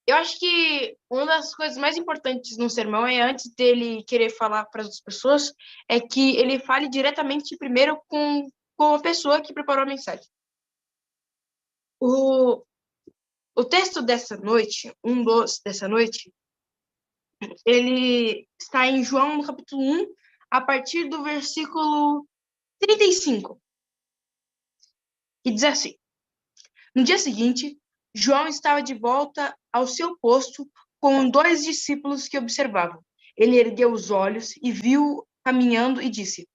Eu acho que uma das coisas mais importantes no sermão é, antes dele querer falar para as outras pessoas, é que ele fale diretamente primeiro com a pessoa que preparou a mensagem. O, o texto dessa noite, dessa noite, ele está em João, no capítulo 1, a partir do versículo 35, e diz assim: No dia seguinte, João estava de volta ao seu posto com dois discípulos que observavam. Ele ergueu os olhos e viu caminhando e disse: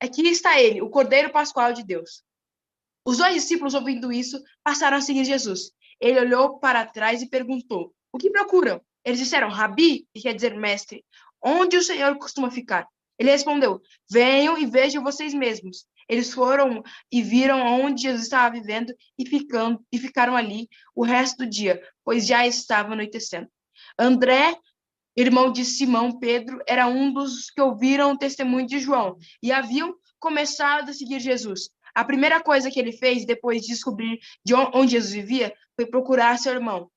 Aqui está ele, o Cordeiro Pascual de Deus. Os dois discípulos, ouvindo isso, passaram a seguir Jesus. Ele olhou para trás e perguntou: O que procuram? Eles disseram: Rabi, que quer dizer mestre, onde o Senhor costuma ficar? Ele respondeu: Venham e vejam vocês mesmos. Eles foram e viram onde Jesus estava vivendo e ficaram ali o resto do dia, pois já estava anoitecendo. André, irmão de Simão Pedro, era um dos que ouviram o testemunho de João e haviam começado a seguir Jesus. A primeira coisa que ele fez, depois de descobrir de onde Jesus vivia, foi procurar seu irmão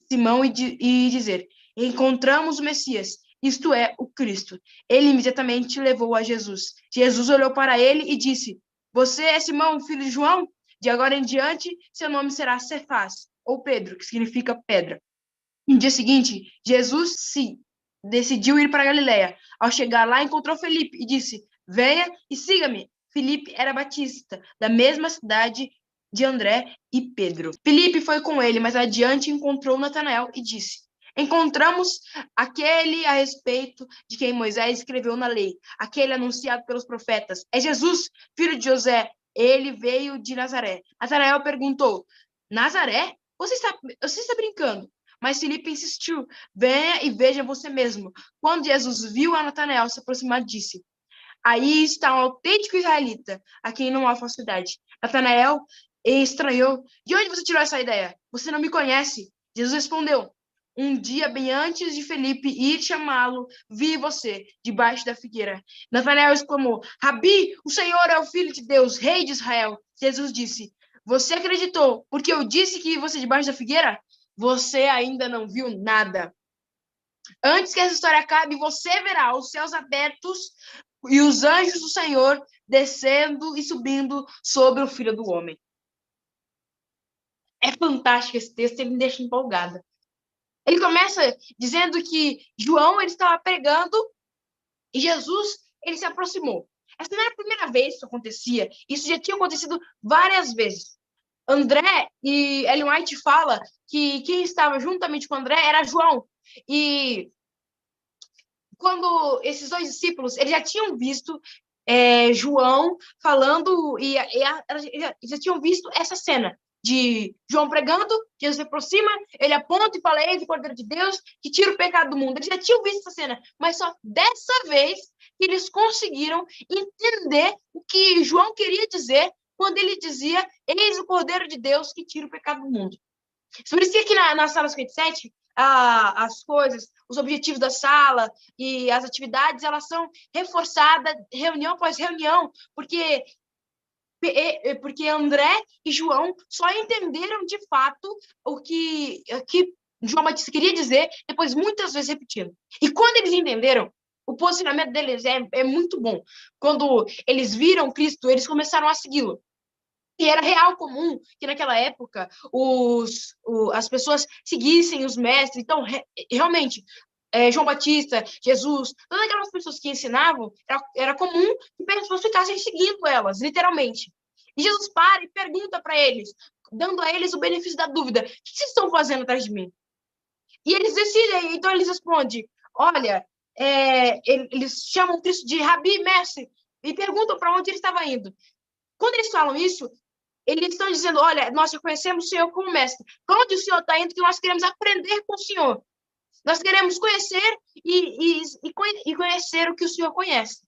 Simão e dizer: Encontramos o Messias, isto é, o Cristo. Ele imediatamente levou a Jesus. Jesus olhou para ele e disse: Você é Simão, filho de João? De agora em diante, seu nome será Cefás, ou Pedro, que significa pedra. No dia seguinte, Jesus se decidiu ir para Galiléia. Ao chegar lá, encontrou Felipe e disse: Venha e siga-me. Felipe era batista, da mesma cidade de André e Pedro. Felipe foi com ele, mas adiante encontrou Natanael e disse: Encontramos aquele a respeito de quem Moisés escreveu na lei, aquele anunciado pelos profetas. É Jesus, filho de José. Ele veio de Nazaré. Natanael perguntou: Nazaré? Você está brincando? Mas Filipe insistiu: Venha e veja você mesmo. Quando Jesus viu a Natanael se aproximar, disse: Aí está um autêntico israelita, a quem não há falsidade. Natanael estranhou: De onde você tirou essa ideia? Você não me conhece. Jesus respondeu: Um dia, bem antes de Felipe ir chamá-lo, vi você debaixo da figueira. Natanael exclamou: Rabi, o Senhor é o Filho de Deus, Rei de Israel. Jesus disse: Você acreditou porque eu disse que você debaixo da figueira? Você ainda não viu nada. Antes que essa história acabe, você verá os céus abertos e os anjos do Senhor descendo e subindo sobre o Filho do Homem. É fantástico esse texto, ele me deixa empolgada. Ele começa dizendo que João ele estava pregando e Jesus ele se aproximou. Essa não era a primeira vez que isso acontecia, isso já tinha acontecido várias vezes. André e Ellen White fala que quem estava juntamente com André era João. E quando esses dois discípulos eles já tinham visto João falando já tinham visto essa cena de João pregando, Jesus se aproxima, ele aponta e fala: Eis o Cordeiro de Deus que tira o pecado do mundo. Eles já tinham visto essa cena, mas só dessa vez que eles conseguiram entender o que João queria dizer quando ele dizia: Eis o Cordeiro de Deus que tira o pecado do mundo. Por isso que aqui na sala 57, as coisas, os objetivos da sala e as atividades, elas são reforçadas reunião após reunião, porque André e João só entenderam de fato o que João Batista queria dizer, depois muitas vezes repetindo. E quando eles entenderam, o posicionamento deles é muito bom. Quando eles viram Cristo, eles começaram a segui-lo. E era real comum que naquela época as pessoas seguissem os mestres. Então, realmente, João Batista, Jesus, todas aquelas pessoas que ensinavam, era comum que pessoas ficassem seguindo elas, literalmente. E Jesus para e pergunta para eles, dando a eles o benefício da dúvida: o que vocês estão fazendo atrás de mim? E eles decidem, então eles respondem: olha, eles chamam Cristo de Rabi, mestre, e perguntam para onde ele estava indo. Quando eles falam isso, eles estão dizendo: olha, nós reconhecemos o Senhor como mestre. Para onde o Senhor está indo? Que nós queremos aprender com o Senhor. Nós queremos conhecer e conhecer o que o Senhor conhece.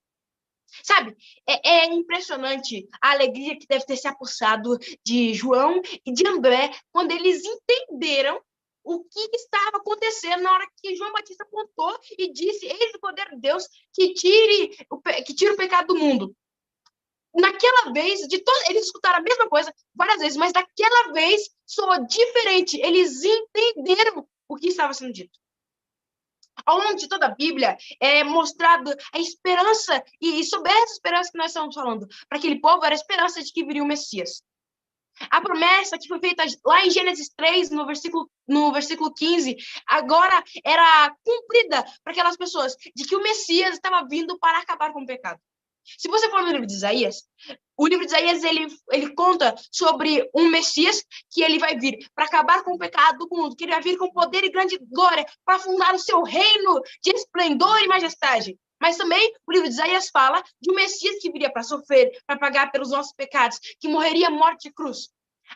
Sabe, é impressionante a alegria que deve ter se apossado de João e de André quando eles entenderam o que estava acontecendo na hora que João Batista apontou e disse: Eis o poder de Deus que tira o pecado do mundo. Naquela vez, eles escutaram a mesma coisa várias vezes, mas daquela vez soou diferente. Eles entenderam o que estava sendo dito. Ao longo de toda a Bíblia, é mostrado a esperança, e sobre essa esperança que nós estamos falando, para aquele povo, era a esperança de que viria o Messias. A promessa que foi feita lá em Gênesis 3, no versículo 15, agora era cumprida para aquelas pessoas, de que o Messias estava vindo para acabar com o pecado. Se você for no livro de Isaías, o livro de Isaías ele conta sobre um Messias que ele vai vir para acabar com o pecado do mundo, que ele vai vir com poder e grande glória para fundar o seu reino de esplendor e majestade. Mas também o livro de Isaías fala de um Messias que viria para sofrer, para pagar pelos nossos pecados, que morreria morte de cruz.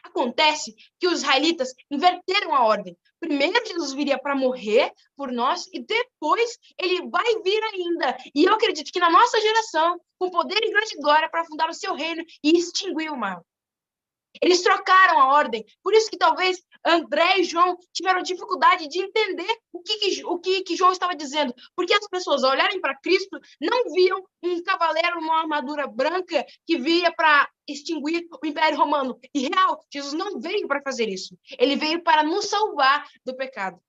Acontece que os israelitas inverteram a ordem. Primeiro Jesus viria para morrer por nós e depois ele vai vir ainda. E eu acredito que na nossa geração, com poder e grande glória para fundar o seu reino e extinguir o mal. Eles trocaram a ordem. Por isso que talvez André e João tiveram dificuldade de entender o que João estava dizendo. Porque as pessoas, ao olharem para Cristo, não viam um cavaleiro numa armadura branca que via para extinguir o Império Romano. E real, Jesus não veio para fazer isso. Ele veio para nos salvar do pecado.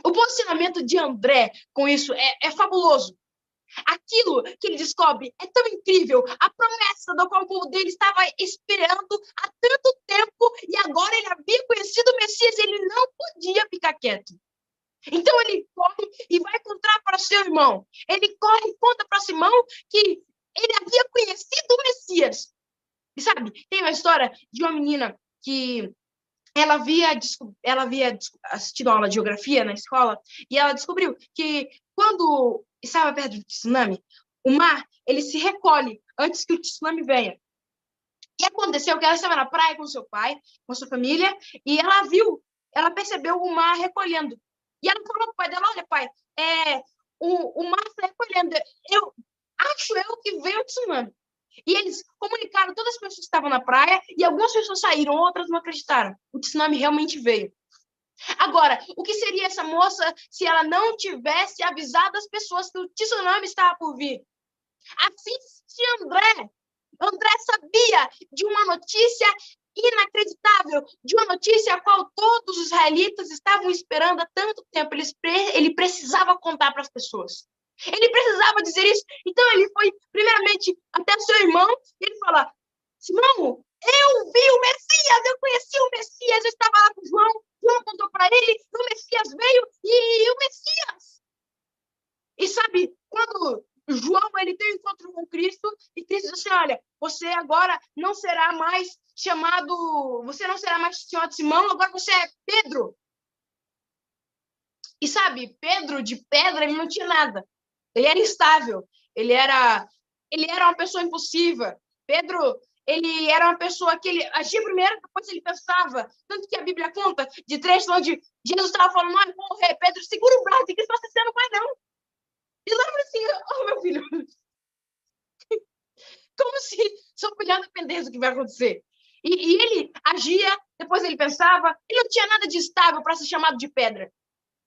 O posicionamento de André com isso é fabuloso. Aquilo que ele descobre é tão incrível, a promessa do qual o povo dele estava esperando há tanto tempo, e agora ele havia conhecido o Messias, ele não podia ficar quieto. Então ele corre e vai contar para seu irmão. Ele corre e conta para Simão que ele havia conhecido o Messias. E sabe, tem uma história de uma menina que ela havia assistido a aula de geografia na escola, e ela descobriu que quando estava perto do tsunami, o mar ele se recolhe antes que o tsunami venha. E aconteceu que ela estava na praia com seu pai, com sua família, e ela percebeu o mar recolhendo. E ela falou para o pai dela: olha, pai, o mar está recolhendo. Acho que veio o tsunami. E eles comunicaram todas as pessoas que estavam na praia, e algumas pessoas saíram, outras não acreditaram. O tsunami realmente veio. Agora, o que seria essa moça se ela não tivesse avisado as pessoas que o tsunami estava por vir? Assim se André sabia de uma notícia inacreditável, de uma notícia a qual todos os israelitas estavam esperando há tanto tempo. Ele precisava contar para as pessoas. Ele precisava dizer isso. Então ele foi primeiramente até seu irmão e ele fala: Simão, eu vi o Messias, eu conheci o Messias, eu estava lá com o João. João contou para ele, o Messias veio e o Messias. E sabe, quando João ele tem um encontro com Cristo e Cristo diz assim: olha, você agora não será mais chamado Simão, agora você é Pedro. E sabe, Pedro de pedra ele não tinha nada. Ele era instável, ele era uma pessoa impulsiva. Pedro, ele era uma pessoa que ele agia primeiro, depois ele pensava. Tanto que a Bíblia conta de trechos onde Jesus estava falando: não, eu vou morrer. Pedro, segura o braço, que Cristo, você não vai não. E lá assim: oh, meu filho, como se sua opinião dependesse do que vai acontecer. E ele agia, depois ele pensava, ele não tinha nada de estável para ser chamado de pedra.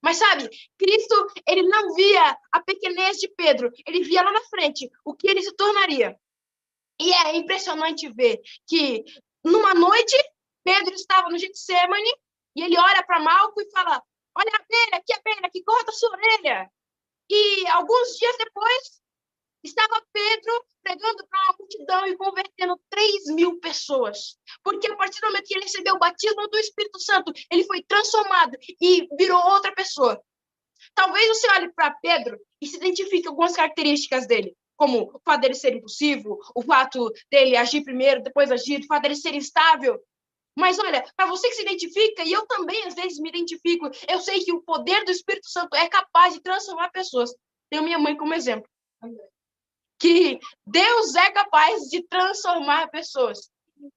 Mas sabe, Cristo, ele não via a pequenez de Pedro, ele via lá na frente o que ele se tornaria. E é impressionante ver que, numa noite, Pedro estava no Getsemane e ele olha para Malco e fala: olha a abelha que corta a sua orelha. E alguns dias depois, estava Pedro pregando para uma multidão e convertendo 3.000 pessoas. Porque a partir do momento que ele recebeu o batismo do Espírito Santo, ele foi transformado e virou outra pessoa. Talvez você olhe para Pedro e se identifique com algumas características dele, como o fato dele ser impulsivo, o fato dele agir primeiro, depois agir, o fato dele ser instável. Mas olha, para você que se identifica, e eu também às vezes me identifico, eu sei que o poder do Espírito Santo é capaz de transformar pessoas. Tenho minha mãe como exemplo. Que Deus é capaz de transformar pessoas.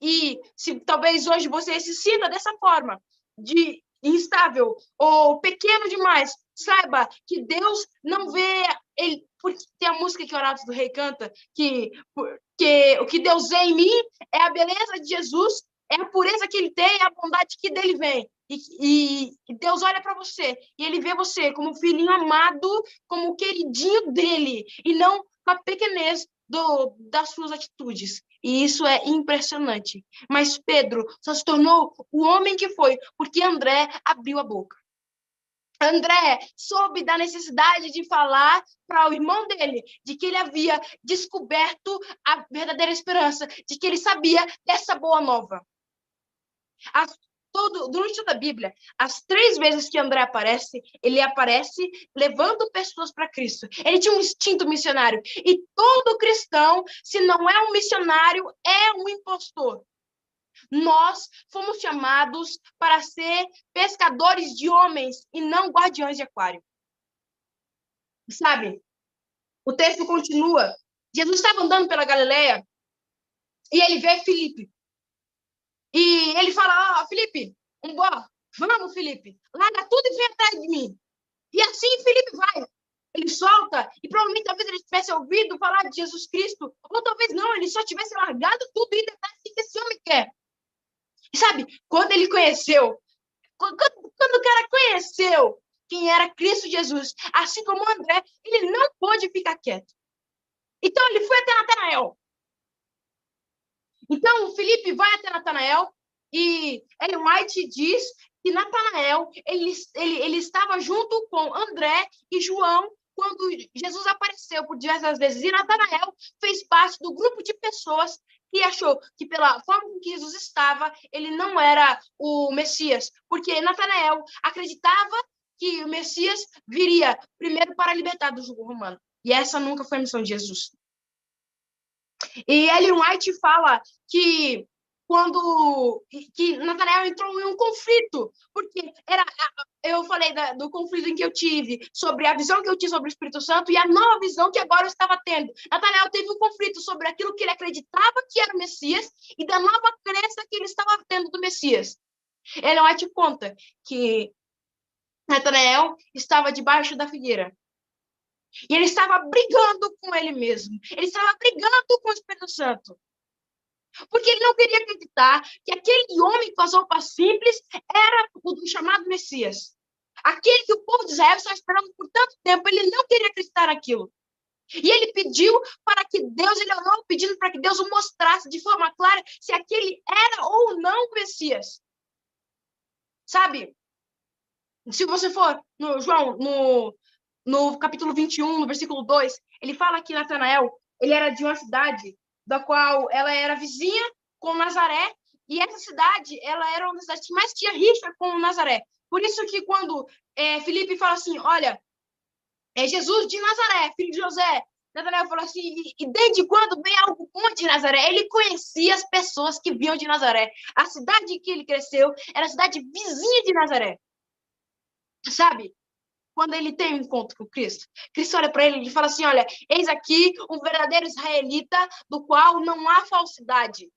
E se talvez hoje você se sinta dessa forma, de instável ou pequeno demais, saiba que Deus não vê ele, porque tem a música que Oratos do Rei canta, que o que Deus vê em mim é a beleza de Jesus, é a pureza que ele tem, é a bondade que dele vem. E Deus olha para você e ele vê você como filhinho amado, como o queridinho dele, e não com a pequenez das suas atitudes. E isso é impressionante. Mas Pedro só se tornou o homem que foi porque André abriu a boca. André soube da necessidade de falar para o irmão dele, de que ele havia descoberto a verdadeira esperança, de que ele sabia dessa boa nova. Durante toda a Bíblia, as 3 vezes que André aparece, ele aparece levando pessoas para Cristo. Ele tinha um instinto missionário. E todo cristão, se não é um missionário, é um impostor. Nós fomos chamados para ser pescadores de homens e não guardiões de aquário. Sabe? O texto continua. Jesus estava andando pela Galileia e ele vê Filipe. E ele fala, Filipe, vamos, Filipe, larga tudo e vem atrás de mim. E assim Filipe vai. Ele solta, e provavelmente talvez ele tivesse ouvido falar de Jesus Cristo, ou talvez não, ele só tivesse largado tudo e ido atrás do que esse homem quer. E sabe, quando ele conheceu, quando o cara conheceu quem era Cristo Jesus, assim como André, ele não pôde ficar quieto. Então ele foi até Natanael. Então, Filipe vai até Natanael e Ellen White diz que Natanael ele estava junto com André e João quando Jesus apareceu por diversas vezes. E Natanael fez parte do grupo de pessoas que achou que, pela forma com que Jesus estava, ele não era o Messias. Porque Natanael acreditava que o Messias viria primeiro para libertar do jugo romano. E essa nunca foi a missão de Jesus. E Ellen White fala que Natanael entrou em um conflito, porque eu falei do conflito em que eu tive, sobre a visão que eu tinha sobre o Espírito Santo e a nova visão que agora eu estava tendo. Natanael teve um conflito sobre aquilo que ele acreditava que era o Messias e da nova crença que ele estava tendo do Messias. Ellen White conta que Natanael estava debaixo da figueira. E ele estava brigando com ele mesmo. Ele estava brigando com o Espírito Santo. Porque ele não queria acreditar que aquele homem com as roupas simples era o chamado Messias. Aquele que o povo de Israel estava esperando por tanto tempo, ele não queria acreditar naquilo. E ele pediu para que Deus, ele orou pedindo para que Deus o mostrasse de forma clara se aquele era ou não o Messias. Sabe? Se você for, João, no capítulo 21, no versículo 2, ele fala que Natanael, ele era de uma cidade da qual ela era vizinha com Nazaré, e essa cidade, ela era uma das cidades que mais tinha rixa com Nazaré. Por isso que quando Filipe fala assim, olha, é Jesus de Nazaré, filho de José, Natanael falou assim, e desde quando vem algo bom de Nazaré? Ele conhecia as pessoas que vinham de Nazaré. A cidade em que ele cresceu era a cidade vizinha de Nazaré. Sabe? Quando ele tem um encontro com Cristo, Cristo olha para ele e fala assim, olha, eis aqui um verdadeiro israelita do qual não há falsidade.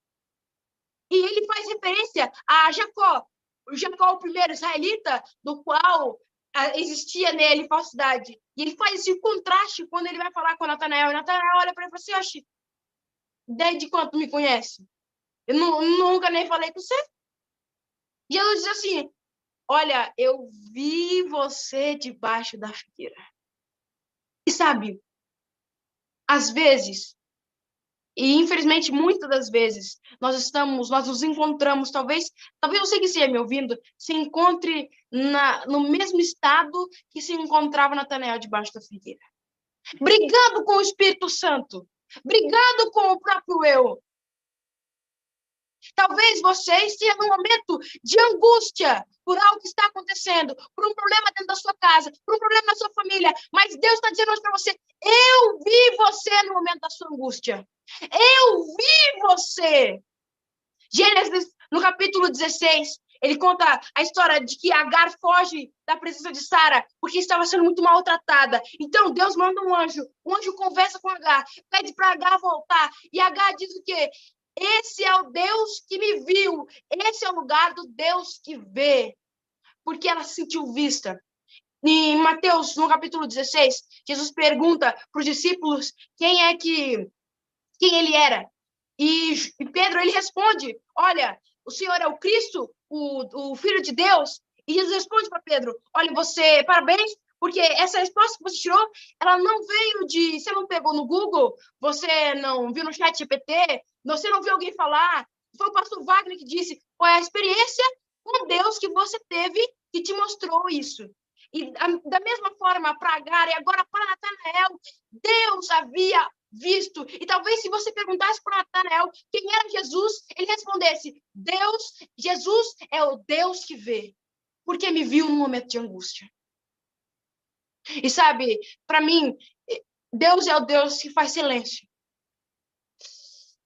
E ele faz referência a Jacó, o primeiro israelita do qual existia nele falsidade. E ele faz esse contraste quando ele vai falar com Natanael. E Natanael olha para ele e fala assim, oxe, desde quando me conhece? Eu nunca nem falei com você. E ela diz assim, olha, eu vi você debaixo da figueira. E sabe, às vezes, e infelizmente muitas das vezes, nós nos encontramos, talvez você que esteja me ouvindo, se encontre no mesmo estado que se encontrava Natanael debaixo da figueira. Brigando com o Espírito Santo, brigando com o próprio eu. Talvez você esteja num momento de angústia por algo que está acontecendo, por um problema dentro da sua casa, por um problema na sua família, mas Deus está dizendo hoje para você, eu vi você no momento da sua angústia. Eu vi você. Gênesis, no capítulo 16, ele conta a história de que Agar foge da presença de Sara porque estava sendo muito maltratada. Então, Deus manda um anjo. O anjo conversa com Agar, pede para Agar voltar. E Agar diz o quê? Esse é o Deus que me viu. Esse é o lugar do Deus que vê. Porque ela se sentiu vista. Em Mateus, no capítulo 16, Jesus pergunta para os discípulos quem ele era. E Pedro, ele responde, olha, o Senhor é o Cristo, o Filho de Deus. E Jesus responde para Pedro, olha, parabéns, porque essa resposta que você tirou, ela não veio você não pegou no Google, você não viu no chat GPT, você não viu alguém falar, foi o pastor Wagner que disse, foi a experiência com Deus que você teve que te mostrou isso. E da mesma forma para Agar e agora para Natanael, Deus havia visto. E talvez se você perguntasse para Natanael quem era Jesus, ele respondesse: Jesus é o Deus que vê, porque me viu no momento de angústia. E sabe, para mim, Deus é o Deus que faz silêncio.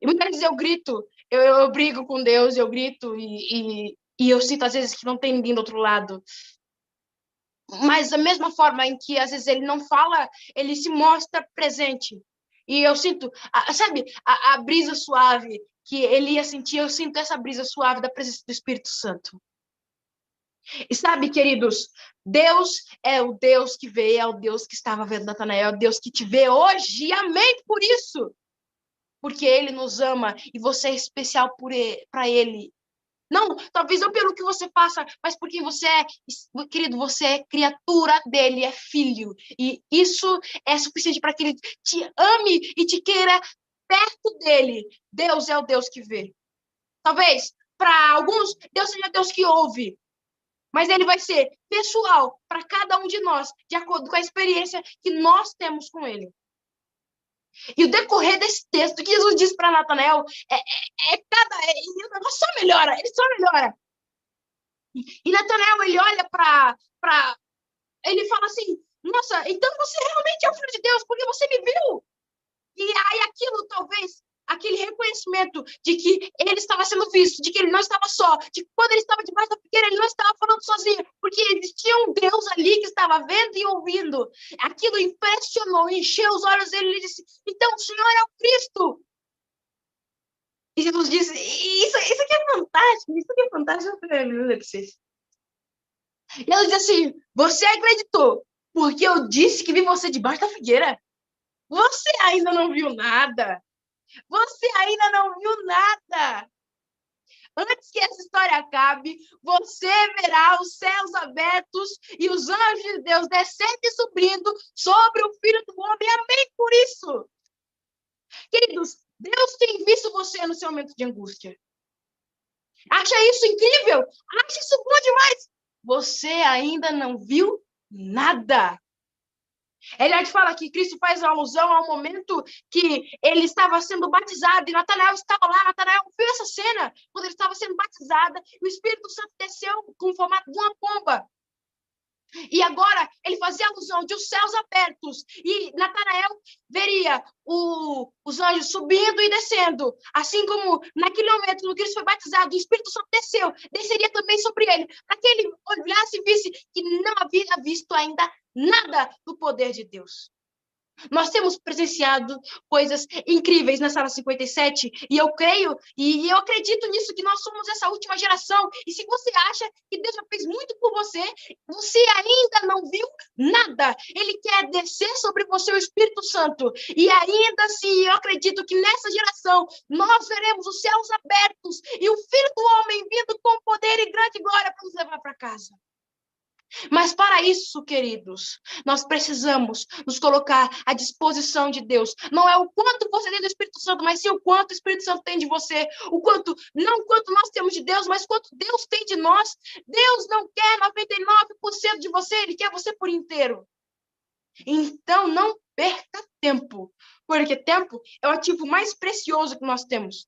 E muitas vezes eu grito, eu brigo com Deus, eu grito e eu sinto às vezes que não tem ninguém do outro lado. Mas da mesma forma em que às vezes ele não fala, ele se mostra presente. E eu sinto, sabe, a brisa suave que ele ia sentir, eu sinto essa brisa suave da presença do Espírito Santo. E sabe, queridos, Deus é o Deus que vê, é o Deus que estava vendo Natanael, é o Deus que te vê hoje, e amém por isso. Porque ele nos ama e você é especial para ele. Não, talvez não pelo que você faça, mas porque você é, querido, você é criatura dele, é filho. E isso é suficiente para que ele te ame e te queira perto dele. Deus é o Deus que vê. Talvez, para alguns, Deus seja Deus que ouve. Mas ele vai ser pessoal para cada um de nós, de acordo com a experiência que nós temos com ele. E o decorrer desse texto que Jesus diz para Natanael o negócio só melhora, ele só melhora. E Natanael, ele olha para ele fala assim: nossa, então você realmente é o filho de Deus, porque você me viu. E aí aquilo, talvez, aquele reconhecimento de que ele estava sendo visto, de que ele não estava só, de que quando ele estava debaixo da figueira, ele não estava falando sozinho, porque existia um Deus ali que estava vendo e ouvindo. Aquilo impressionou, encheu os olhos dele e ele disse: então o Senhor é o Cristo. E Jesus disse: isso aqui é fantástico, isso aqui é fantástico. E ela disse assim: você acreditou, porque eu disse que vi você debaixo da figueira. Você ainda não viu nada. Você ainda não viu nada. Antes que essa história acabe, você verá os céus abertos e os anjos de Deus descendo e subindo sobre o Filho do Homem. Amém por isso. Queridos, Deus tem visto você no seu momento de angústia. Acha isso incrível? Acha isso bom demais? Você ainda não viu nada. Ele fala que Cristo faz alusão ao momento que ele estava sendo batizado e Natanael estava lá. Natanael viu essa cena quando ele estava sendo batizado e o Espírito Santo desceu com o formato de uma pomba. E agora ele fazia alusão de os céus abertos e Natanael veria os anjos subindo e descendo. Assim como naquele momento, no que Cristo foi batizado, o Espírito Santo desceria também sobre ele, para que ele olhasse e visse que não havia visto ainda nada do poder de Deus. Nós temos presenciado coisas incríveis na Sala 57 e eu creio e eu acredito nisso, que nós somos essa última geração. E se você acha que Deus já fez muito por você, você ainda não viu nada. Ele quer descer sobre você o Espírito Santo. E ainda assim, eu acredito que nessa geração nós veremos os céus abertos e o Filho do Homem vindo com poder e grande glória para nos levar para casa. Mas para isso, queridos, nós precisamos nos colocar à disposição de Deus. Não é o quanto você tem do Espírito Santo, mas sim o quanto o Espírito Santo tem de você. Não o quanto nós temos de Deus, mas quanto Deus tem de nós. Deus não quer 99% de você, Ele quer você por inteiro. Então, não perca tempo, porque tempo é o ativo mais precioso que nós temos.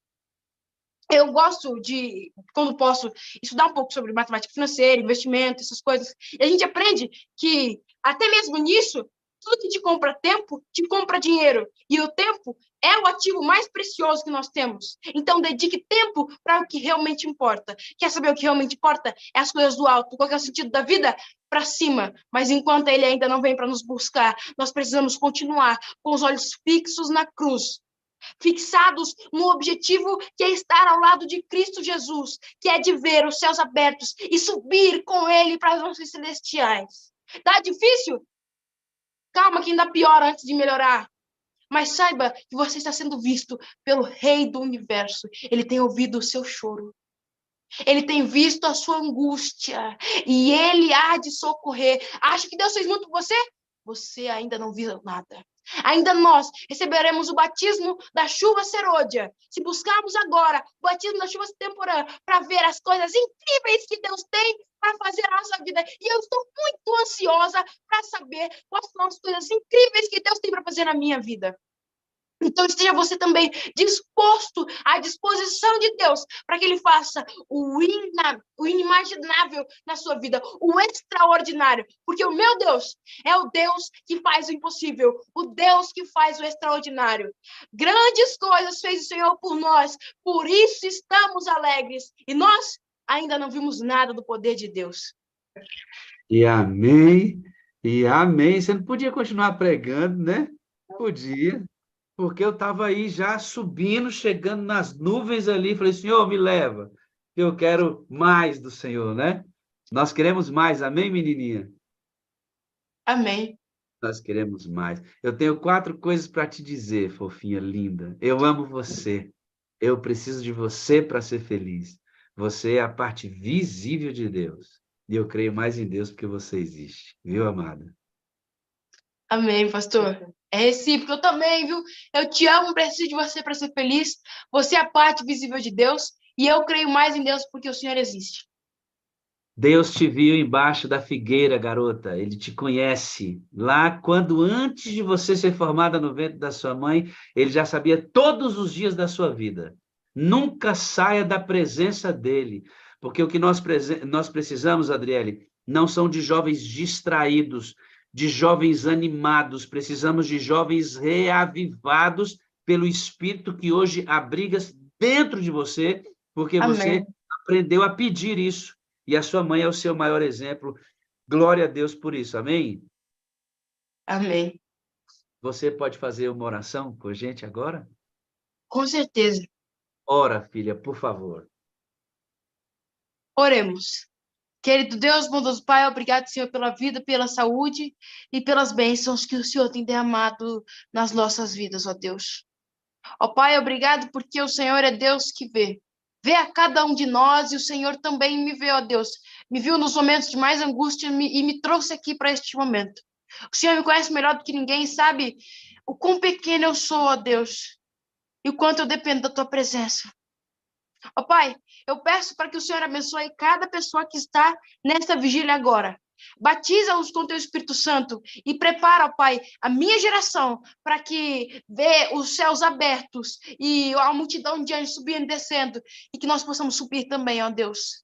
Eu gosto de, quando posso, estudar um pouco sobre matemática financeira, investimento, essas coisas. E a gente aprende que, até mesmo nisso, tudo que te compra tempo, te compra dinheiro. E o tempo é o ativo mais precioso que nós temos. Então, dedique tempo para o que realmente importa. Quer saber o que realmente importa? É as coisas do alto. Qual é o sentido da vida? Para cima. Mas enquanto ele ainda não vem para nos buscar, nós precisamos continuar com os olhos fixos na cruz, fixados no objetivo que é estar ao lado de Cristo Jesus, que é de ver os céus abertos e subir com Ele para as nossas celestiais. Tá difícil? Calma que ainda piora antes de melhorar. Mas saiba que você está sendo visto pelo Rei do Universo. Ele tem ouvido o seu choro. Ele tem visto a sua angústia. E Ele há de socorrer. Acha que Deus fez muito por você? Você ainda não viu nada. Ainda nós receberemos o batismo da chuva serôdia. Se buscarmos agora o batismo da chuva temporã para ver as coisas incríveis que Deus tem para fazer a nossa vida. E eu estou muito ansiosa para saber quais são as coisas incríveis que Deus tem para fazer na minha vida. Então, esteja você também disposto à disposição de Deus para que Ele faça o inimaginável na sua vida, o extraordinário. Porque o meu Deus é o Deus que faz o impossível, o Deus que faz o extraordinário. Grandes coisas fez o Senhor por nós, por isso estamos alegres. E nós ainda não vimos nada do poder de Deus. E amém, e amém. Você não podia continuar pregando, né? Podia. Porque eu estava aí já subindo, chegando nas nuvens ali, falei, Senhor, me leva, eu quero mais do Senhor, né? Nós queremos mais, amém, menininha? Amém. Nós queremos mais. Eu tenho 4 coisas para te dizer, fofinha, linda. Eu amo você. Eu preciso de você para ser feliz. Você é a parte visível de Deus. E eu creio mais em Deus porque você existe. Viu, amada? Amém, pastor. É recíproco, eu também, viu? Eu te amo, preciso de você para ser feliz. Você é a parte visível de Deus e eu creio mais em Deus porque o Senhor existe. Deus te viu embaixo da figueira, garota. Ele te conhece. Lá, quando antes de você ser formada no ventre da sua mãe, ele já sabia todos os dias da sua vida. Nunca saia da presença dele, porque o que nós precisamos, Adriele, não são de jovens distraídos, de jovens animados. Precisamos de jovens reavivados pelo Espírito que hoje abriga dentro de você, porque você Amém. aprendeu a pedir isso. E a sua mãe é o seu maior exemplo. Glória a Deus por isso, amém? Amém. Você pode fazer uma oração com a gente agora? Com certeza. Ora, filha, por favor. Oremos. Querido Deus, bondoso Pai, obrigado, Senhor, pela vida, pela saúde e pelas bênçãos que o Senhor tem derramado nas nossas vidas, ó Deus. Ó Pai, obrigado porque o Senhor é Deus que vê. Vê a cada um de nós e o Senhor também me vê, ó Deus. Me viu nos momentos de mais angústia e me trouxe aqui para este momento. O Senhor me conhece melhor do que ninguém e sabe o quão pequeno eu sou, ó Deus, e o quanto eu dependo da Tua presença. Ó Pai, eu peço para que o Senhor abençoe cada pessoa que está nesta vigília agora. Batiza-os com teu Espírito Santo e prepara, ó Pai, a minha geração para que vê os céus abertos e a multidão de anjos subindo e descendo e que nós possamos subir também, ó Deus.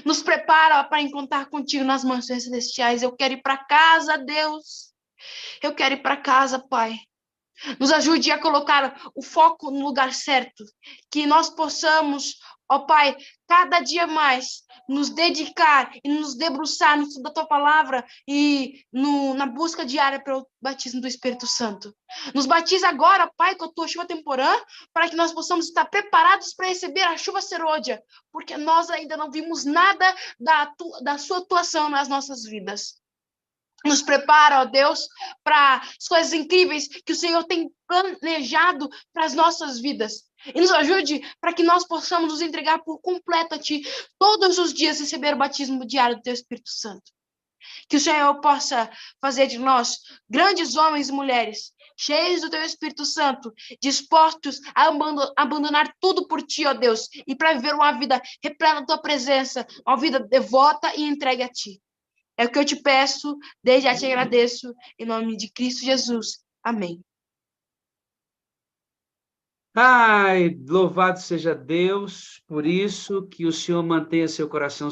Nos prepara para encontrar contigo nas mansões celestiais. Eu quero ir para casa, Deus. Eu quero ir para casa, Pai. Nos ajude a colocar o foco no lugar certo, que nós possamos, ó Pai, cada dia mais nos dedicar e nos debruçar no estudo da Tua palavra e na busca diária pelo batismo do Espírito Santo. Nos batiza agora, Pai, com a Tua chuva temporã, para que nós possamos estar preparados para receber a chuva serôdia, porque nós ainda não vimos nada da Sua atuação nas nossas vidas. Nos prepara, ó Deus, para as coisas incríveis que o Senhor tem planejado para as nossas vidas. E nos ajude para que nós possamos nos entregar por completo a Ti, todos os dias receber o batismo diário do Teu Espírito Santo. Que o Senhor possa fazer de nós grandes homens e mulheres, cheios do Teu Espírito Santo, dispostos a abandonar tudo por Ti, ó Deus, e para viver uma vida repleta da Tua presença, uma vida devota e entregue a Ti. É o que eu te peço, desde já te agradeço, em nome de Cristo Jesus. Amém. Ai, louvado seja Deus, por isso que o Senhor mantenha seu coração